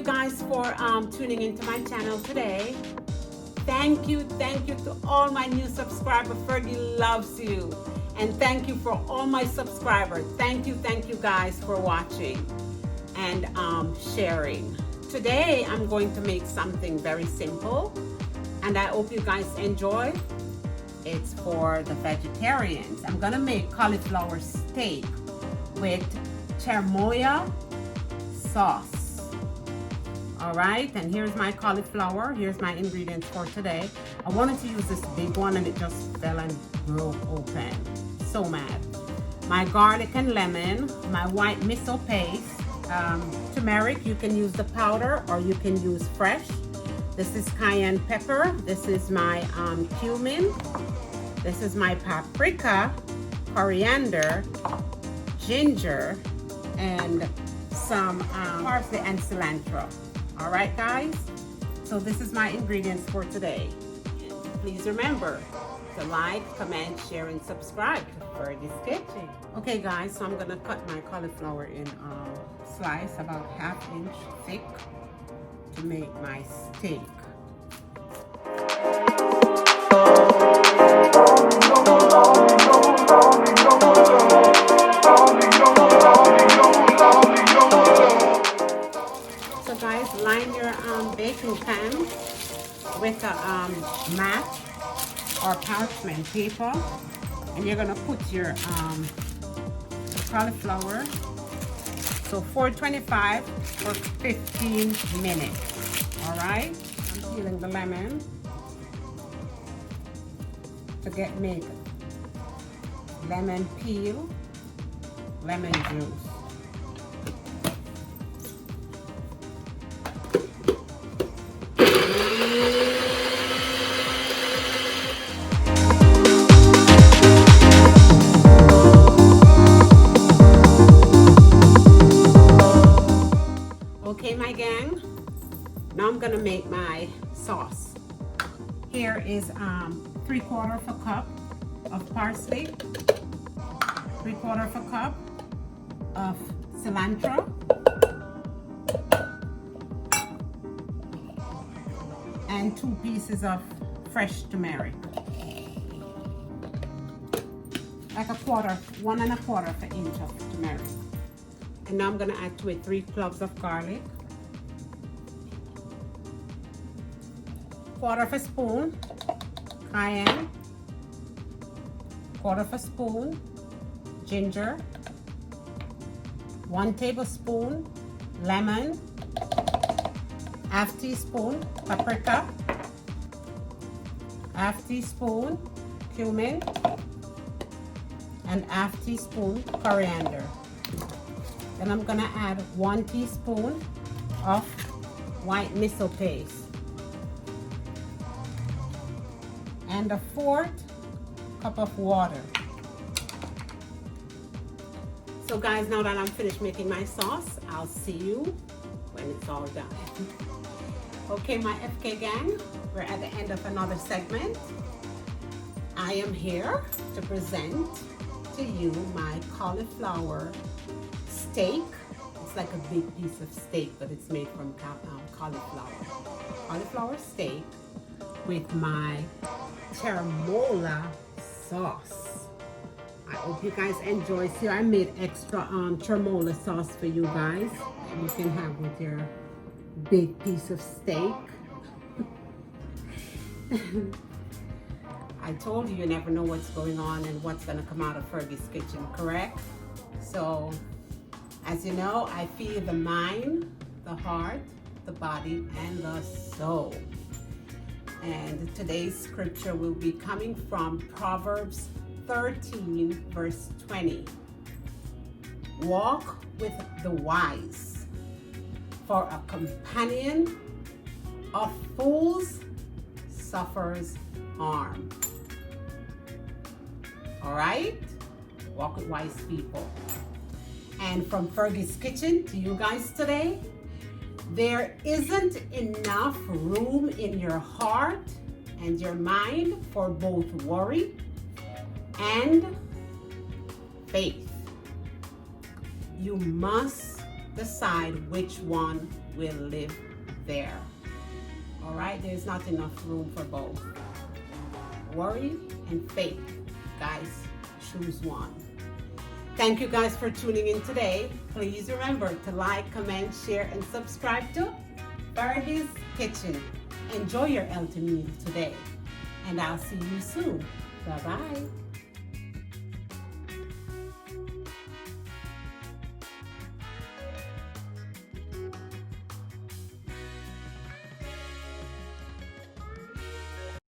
guys for tuning into my channel today. Thank you to all my new subscribers. Fergie loves you. And thank you for all my subscribers. Thank you guys for watching and sharing. Today I'm going to make something very simple and I hope you guys enjoy. It's for the vegetarians. I'm gonna make cauliflower steak with chermoya sauce. All right, and here's my cauliflower. Here's my ingredients for today. I wanted to use this big one and it just fell and broke open. So mad. My garlic and lemon, my white miso paste, turmeric, you can use the powder or you can use fresh. This is cayenne pepper. This is my cumin. This is my paprika, coriander, ginger, and some parsley and cilantro. All right, guys? So this is my ingredients for today. Please remember to like, comment, share, and subscribe to Fergie's Kitchen. Okay, guys, so I'm gonna cut my cauliflower in slice about 1/2 inch thick to make my steak. So guys, line your baking pan with a mat or parchment paper, and you're gonna put your cauliflower. So 425 for 15 minutes. All right. I'm peeling the lemon to make lemon peel, lemon juice. Okay, my gang, now I'm gonna make my sauce. Here is 3/4 cup of parsley, 3/4 cup of cilantro, and 2 pieces of fresh turmeric. Like 1 1/4 inch of turmeric. And now I'm gonna add to it 3 cloves of garlic, 1/4 spoon cayenne, 1/4 spoon ginger, 1 tablespoon lemon, 1/2 teaspoon paprika, 1/2 teaspoon cumin, and 1/2 teaspoon coriander. Then I'm gonna add 1 teaspoon of white miso paste and 1/4 cup of water. So guys, now that I'm finished making my sauce, I'll see you when it's all done. Okay, my FK gang, we're at the end of another segment. I am here to present to you my cauliflower steak. It's like a big piece of steak, but it's made from cauliflower. Cauliflower steak with my chermoya sauce. I hope you guys enjoy. See, I made extra chermoya sauce for you guys. And you can have with your big piece of steak. I told you, you never know what's going on and what's gonna come out of Fergie's Kitchen, correct? So, as you know, I feed the mind, the heart, the body, and the soul. And today's scripture will be coming from Proverbs 13, verse 20. Walk with the wise, for a companion of fools suffers harm. All right? Walk with wise people. And from Fergie's Kitchen to you guys today, there isn't enough room in your heart and your mind for both worry and faith. You must decide which one will live there. All right, there's not enough room for both. Worry and faith, guys, choose one. Thank you guys for tuning in today. Please remember to like, comment, share, and subscribe to Fergie's Kitchen. Enjoy your healthy meal today, and I'll see you soon. Bye-bye.